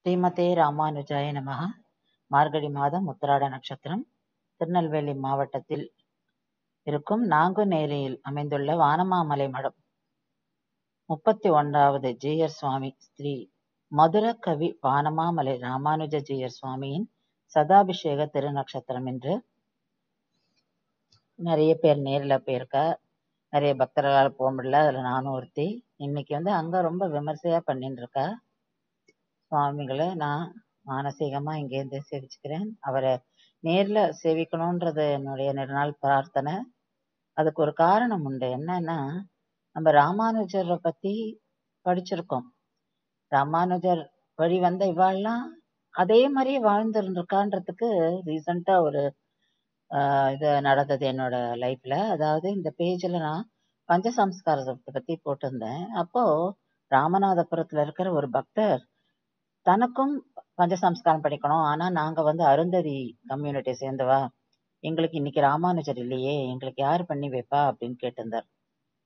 ஸ்ரீமதே ராமானுஜாய நமஹ. மார்கழி மாதம் உத்திராட நட்சத்திரம். திருநெல்வேலி மாவட்டத்தில் இருக்கும் நாங்குநேரியில் அமைந்துள்ள வானமாமலை மடம் 31வது ஜீயர் சுவாமி ஸ்ரீ மதுர கவி வானமாமலை ராமானுஜ ஜீயர் சுவாமியின் சதாபிஷேக திருநட்சத்திரம் என்று நிறைய பேர் நேரில் போயிருக்கா. நிறைய பக்தர்களால் போக முடியல, அதுல நானும் ஒருத்தி. இன்னைக்கு அங்க ரொம்ப விமர்சையா பண்ணிட்டு இருக்கா. சுவாமிகளை நான் மானசீகமா இங்கேருந்து சேவிச்சுக்கிறேன். அவரை நேர்ல சேவிக்கணும்ன்றது என்னுடைய நெடுநாள் பிரார்த்தனை. அதுக்கு ஒரு காரணம் உண்டு. என்னன்னா, நம்ம ராமானுஜரை பத்தி படிச்சிருக்கோம். ராமானுஜர் வழி வந்த இவாள்லாம் அதே மாதிரியே வாழ்ந்துருக்கான்றதுக்கு ரீசெண்டா ஒரு இது நடந்தது என்னோட லைஃப்ல. அதாவது இந்த பேஜ்ல நான் பஞ்சசம்ஸ்காரத்தை பத்தி போட்டிருந்தேன். அப்போ ராமநாதபுரத்துல இருக்கிற ஒரு பக்தர் தனக்கும் பஞ்சசம்ஸ்காரம் படிக்கணும், ஆனா நாங்க அருந்ததி கம்யூனிட்டி சேர்ந்தவா, எங்களுக்கு இன்னைக்கு ராமானுஜர் இல்லையே, எங்களுக்கு யாரு பண்ணி வைப்பா அப்படின்னு கேட்டிருந்தார்.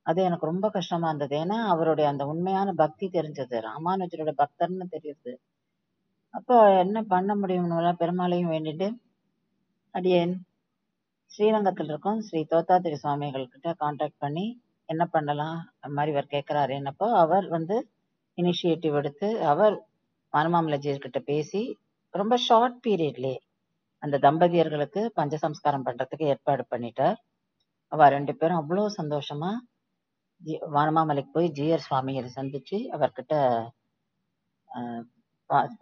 அது எனக்கு ரொம்ப கஷ்டமா இருந்தது. ஏன்னா அவருடைய அந்த உண்மையான பக்தி தெரிஞ்சது, ராமானுஜரோட பக்தர்னு தெரியுது. அப்போ என்ன பண்ண முடியும்னு பெருமாளையும் வேண்டிட்டு அடியேன் ஸ்ரீரங்கத்தில் இருக்கும் ஸ்ரீ தோத்தாத்திரி சுவாமிகள் கிட்ட கான்டாக்ட் பண்ணி என்ன பண்ணலாம் அந்த மாதிரி இவர் கேட்கிறாரு. என்னப்போ அவர் இனிஷியேட்டிவ் எடுத்து அவர் வானமாமலைஜியர் கிட்ட பேசி ரொம்ப ஷார்ட் பீரியட்லயே அந்த தம்பதியர்களுக்கு பஞ்சசம்ஸ்காரம் பண்றதுக்கு ஏற்பாடு பண்ணிட்டார். அவ 2 பேரும் அவ்வளவு சந்தோஷமா வானமாமலைக்கு போய் ஜீயர் சுவாமியை சந்திச்சு அவர்கிட்ட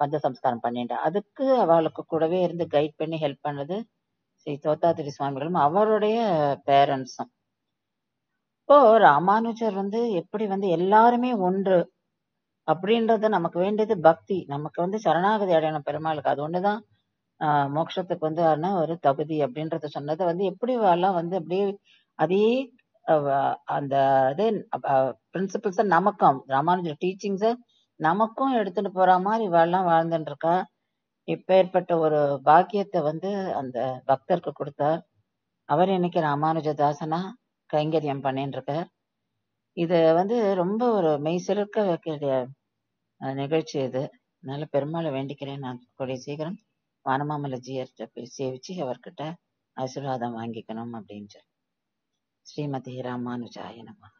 பஞ்சசம்ஸ்காரம் பண்ணிட்டா. அதுக்கு அவளுக்கு கூடவே இருந்து கைட் பண்ணி ஹெல்ப் பண்ணது ஸ்ரீ தோத்தாத்திரி சுவாமிகளும் அவருடைய பேரண்ட்ஸும். இப்போ ராமானுஜர் எப்படி எல்லாருமே ஒன்று அப்படின்றது நமக்கு வேண்டியது பக்தி. நமக்கு சரணாகதி அடையணும் பெருமாளுக்கு. அது ஒண்ணுதான் மோட்சத்துக்கு ஒரு தகுதி அப்படின்றத சொன்னது எப்படி எல்லாம் அப்படியே அதே அந்த இதே பிரின்சிபிள்ஸ நமக்கும் ராமானுஜர் டீச்சிங்ஸ நமக்கும் எடுத்துட்டு போற மாதிரி இவெல்லாம் வாழ்ந்துட்டு இருக்கா. இப்பேற்பட்ட ஒரு பாக்கியத்தை அந்த பக்தருக்கு கொடுத்தார். அவர் இன்னைக்கு ராமானுஜதாசனா கைங்கரியம் பண்ணிட்டு இருக்கார். இது ரொம்ப ஒரு மெய் சிலிர்க்க வைக்கிற நிகழ்ச்சி இது. அதனால பெருமாளை வேண்டிக்கிறேன், நான் கூடிய சீக்கிரம் வானமாமலை ஜீயர்கிட்ட போய் சேவிச்சு அவர்கிட்ட ஆசீர்வாதம் வாங்கிக்கணும் அப்படின்னு. ஸ்ரீமதி ராமானுஜாய நமஹ.